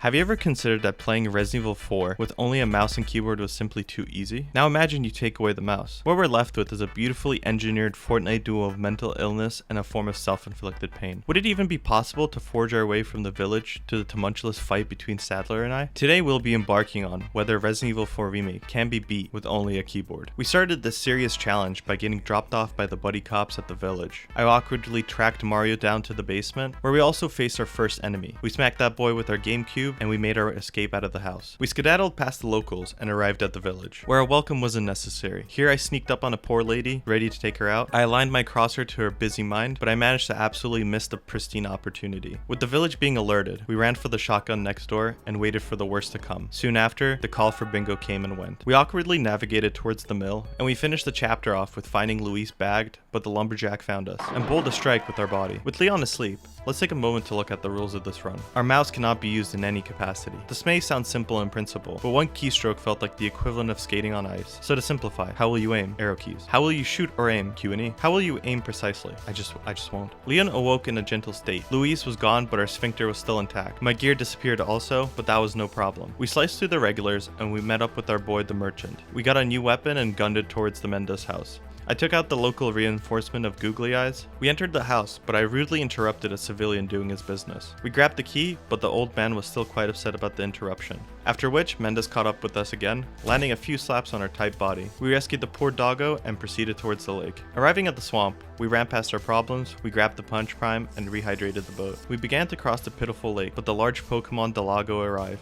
Have you ever considered that playing Resident Evil 4 with only a mouse and keyboard was simply too easy? Now imagine you take away the mouse. What we're left with is a beautifully engineered Fortnite duo of mental illness and a form of self-inflicted pain. Would it even be possible to forge our way from the village to the tumultuous fight between Sadler and I? Today we'll be embarking on whether Resident Evil 4 Remake can be beat with only a keyboard. We started this serious challenge by getting dropped off by the buddy cops at the village. I awkwardly tracked Mario down to the basement, where we also faced our first enemy. We smacked that boy with our GameCube, and we made our escape out of the house. We skedaddled past the locals and arrived at the village, where a welcome wasn't necessary. Here I sneaked up on a poor lady, ready to take her out. I aligned my Krauser to her busy mind, but I managed to absolutely miss the pristine opportunity. With the village being alerted, we ran for the shotgun next door and waited for the worst to come. Soon after, the call for bingo came and went. We awkwardly navigated towards the mill, and we finished the chapter off with finding Luis bagged, but the lumberjack found us, and bowled a strike with our body. With Leon asleep, let's take a moment to look at the rules of this run. Our mouse cannot be used in any capacity. This may sound simple in principle, but one keystroke felt like the equivalent of skating on ice. So to simplify, how will you aim? Arrow keys. How will you shoot or aim? Q and E. How will you aim precisely? I just won't. Leon awoke in a gentle state. Luis was gone, but our sphincter was still intact. My gear disappeared also, but that was no problem. We sliced through the regulars, and we met up with our boy the merchant. We got a new weapon and gunned it towards the Mendez House. I took out the local reinforcement of googly eyes. We entered the house, but I rudely interrupted a civilian doing his business. We grabbed the key, but the old man was still quite upset about the interruption. After which, Mendez caught up with us again, landing a few slaps on our tight body. We rescued the poor doggo and proceeded towards the lake. Arriving at the swamp, we ran past our problems, we grabbed the punch prime, and rehydrated the boat. We began to cross the pitiful lake, but the large Pokemon Delago arrived.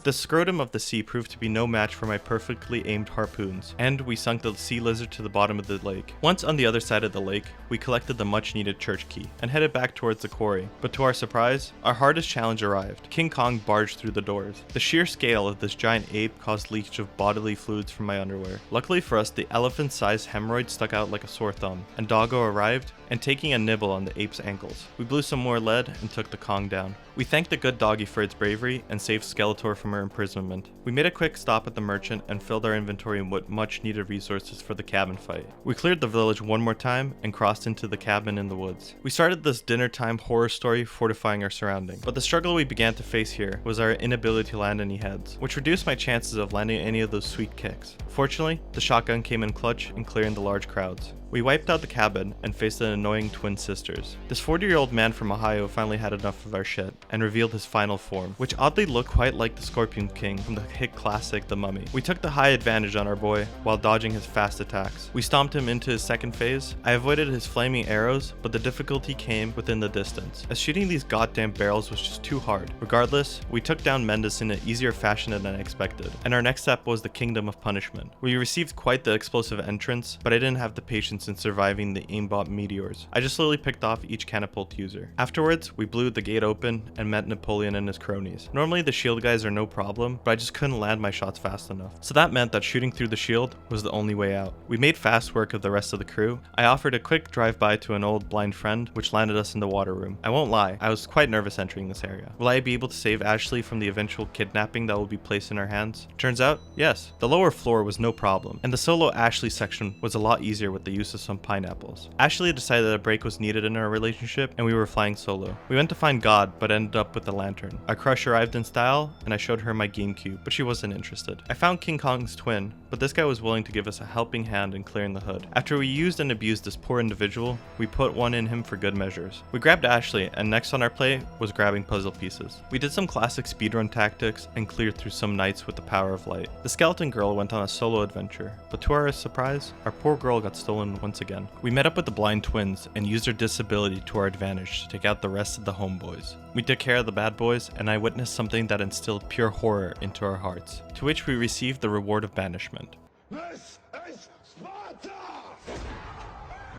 The scrotum of the sea proved to be no match for my perfectly aimed harpoons, and we sunk the sea lizard to the bottom of the lake. Once on the other side of the lake, we collected the much needed church key, and headed back towards the quarry. But to our surprise, our hardest challenge arrived. King Kong barged through the doors. The sheer scale of this giant ape caused leakage of bodily fluids from my underwear. Luckily for us, the elephant-sized hemorrhoid stuck out like a sore thumb, and Doggo arrived, and taking a nibble on the ape's ankles. We blew some more lead and took the Kong down. We thanked the good doggy for its bravery and saved Skeletor from her imprisonment. We made a quick stop at the merchant and filled our inventory with much needed resources for the cabin fight. We cleared the village one more time and crossed into the cabin in the woods. We started this dinner time horror story fortifying our surrounding, but the struggle we began to face here was our inability to land any heads, which reduced my chances of landing any of those sweet kicks. Fortunately, the shotgun came in clutch in clearing the large crowds. We wiped out the cabin and faced the annoying twin sisters. This 40-year-old man from Ohio finally had enough of our shit and revealed his final form, which oddly looked quite like the Scorpion King from the hit classic The Mummy. We took the high advantage on our boy while dodging his fast attacks. We stomped him into his second phase. I avoided his flaming arrows, but the difficulty came within the distance, as shooting these goddamn barrels was just too hard. Regardless, we took down Mendez in an easier fashion than I expected, and our next step was the Kingdom of Punishment. We received quite the explosive entrance, but I didn't have the patience in surviving the aimbot meteors. I just slowly picked off each catapult user. Afterwards, we blew the gate open and met Napoleon and his cronies. Normally the shield guys are no problem, but I just couldn't land my shots fast enough. So that meant that shooting through the shield was the only way out. We made fast work of the rest of the crew. I offered a quick drive-by to an old blind friend, which landed us in the water room. I won't lie, I was quite nervous entering this area. Will I be able to save Ashley from the eventual kidnapping that will be placed in our hands? Turns out, yes. The lower floor was no problem, and the solo Ashley section was a lot easier with the use of some pineapples. Ashley decided that a break was needed in our relationship, and we were flying solo. We went to find God, but ended up with the lantern. Our crush arrived in style, and I showed her my GameCube, but she wasn't interested. I found King Kong's twin, but this guy was willing to give us a helping hand in clearing the hood. After we used and abused this poor individual, we put one in him for good measures. We grabbed Ashley, and next on our play was grabbing puzzle pieces. We did some classic speedrun tactics and cleared through some nights with the power of light. The skeleton girl went on a solo adventure, but to our surprise, our poor girl got stolen once again. We met up with the blind twins and used their disability to our advantage to take out the rest of the homeboys. We took care of the bad boys, and I witnessed something that instilled pure horror into our hearts, to which we received the reward of banishment. This is Sparta!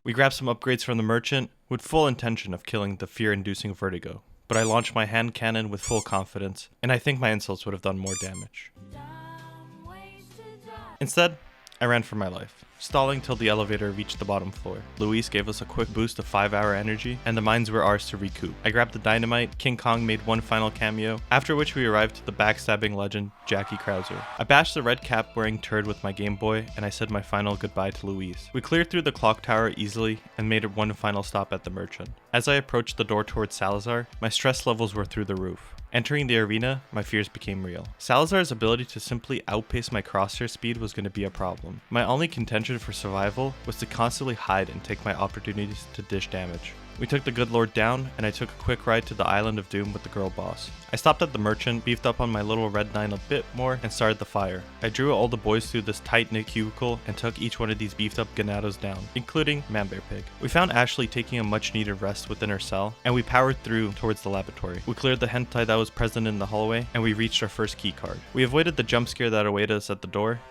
We grabbed some upgrades from the merchant with full intention of killing the fear-inducing vertigo, but I launched my hand cannon with full confidence, and I think my insults would have done more damage. Instead, I ran for my life. stalling till the elevator reached the bottom floor. Luis gave us a quick boost of 5-hour energy, and the mines were ours to recoup. I grabbed the dynamite, King Kong made one final cameo, after which we arrived to the backstabbing legend, Jackie Krauser. I bashed the red cap wearing turd with my Game Boy, and I said my final goodbye to Luis. We cleared through the clock tower easily, and made one final stop at the merchant. As I approached the door towards Salazar, my stress levels were through the roof. Entering the arena, my fears became real. Salazar's ability to simply outpace my crosshair speed was going to be a problem. My only contention for survival was to constantly hide and take my opportunities to dish damage. We took the good lord down, and I took a quick ride to the Island of Doom with the girl boss. I stopped at the merchant, beefed up on my little red 9 a bit more, and started the fire. I drew all the boys through this tight-knit cubicle and took each one of these beefed up ganados down, including Manbear Pig. We found Ashley taking a much needed rest within her cell, and we powered through towards the laboratory. We cleared the hentai that was present in the hallway, and we reached our first key card. We avoided the jump scare that awaited us at the door.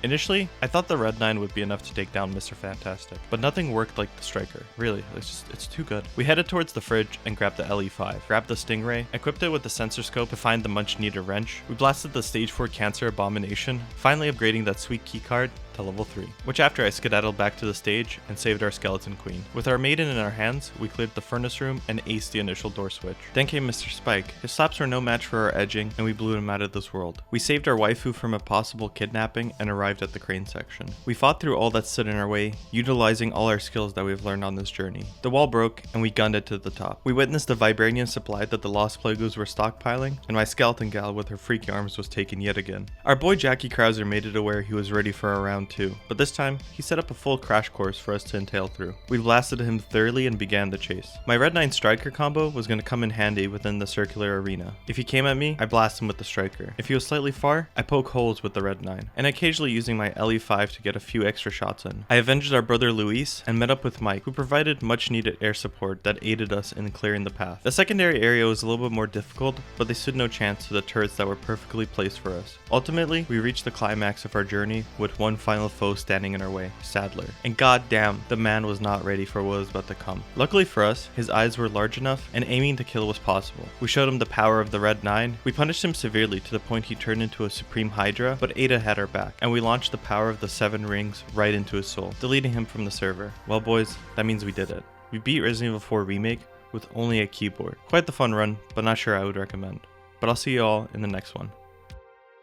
Initially, I thought the red 9 would be enough to take down Mr. Fantastic, but nothing worked like the striker. Really, it's too good. We headed towards the fridge and grabbed the LE5, grabbed the Stingray, equipped it with the sensor scope to find the much needed wrench. We blasted the stage 4 cancer abomination, finally upgrading that sweet key card to level 3, which after I skedaddled back to the stage and saved our skeleton queen. With our maiden in our hands, we cleared the furnace room and aced the initial door switch. Then came Mr. Spike. His slaps were no match for our edging, and we blew him out of this world. We saved our waifu from a possible kidnapping and arrived at the crane section. We fought through all that stood in our way, utilizing all our skills that we've learned on this journey. The wall broke, and we gunned it to the top. We witnessed the vibranium supply that the Lost Plagues were stockpiling, and my skeleton gal with her freaky arms was taken yet again. Our boy Jackie Krauser made it aware he was ready for a round 2, but this time, he set up a full crash course for us to entail through. We blasted him thoroughly and began the chase. My red 9 striker combo was going to come in handy within the circular arena. If he came at me, I blast him with the striker. If he was slightly far, I poke holes with the red 9, and occasionally using my LE5 to get a few extra shots in. I avenged our brother Luis and met up with Mike, who provided much needed air support that aided us in clearing the path. The secondary area was a little bit more difficult, but they stood no chance to the turrets that were perfectly placed for us. Ultimately, we reached the climax of our journey with one final foe standing in our way, Sadler. And goddamn, the man was not ready for what was about to come. Luckily for us, his eyes were large enough and aiming to kill was possible. We showed him the power of the red 9. We punished him severely to the point he turned into a supreme hydra, but Ada had our back, and we launched the power of the 7 rings right into his soul, deleting him from the server. Well boys, that means we did it. We beat Resident Evil 4 Remake with only a keyboard. Quite the fun run, but not sure I would recommend. But I'll see you all in the next one.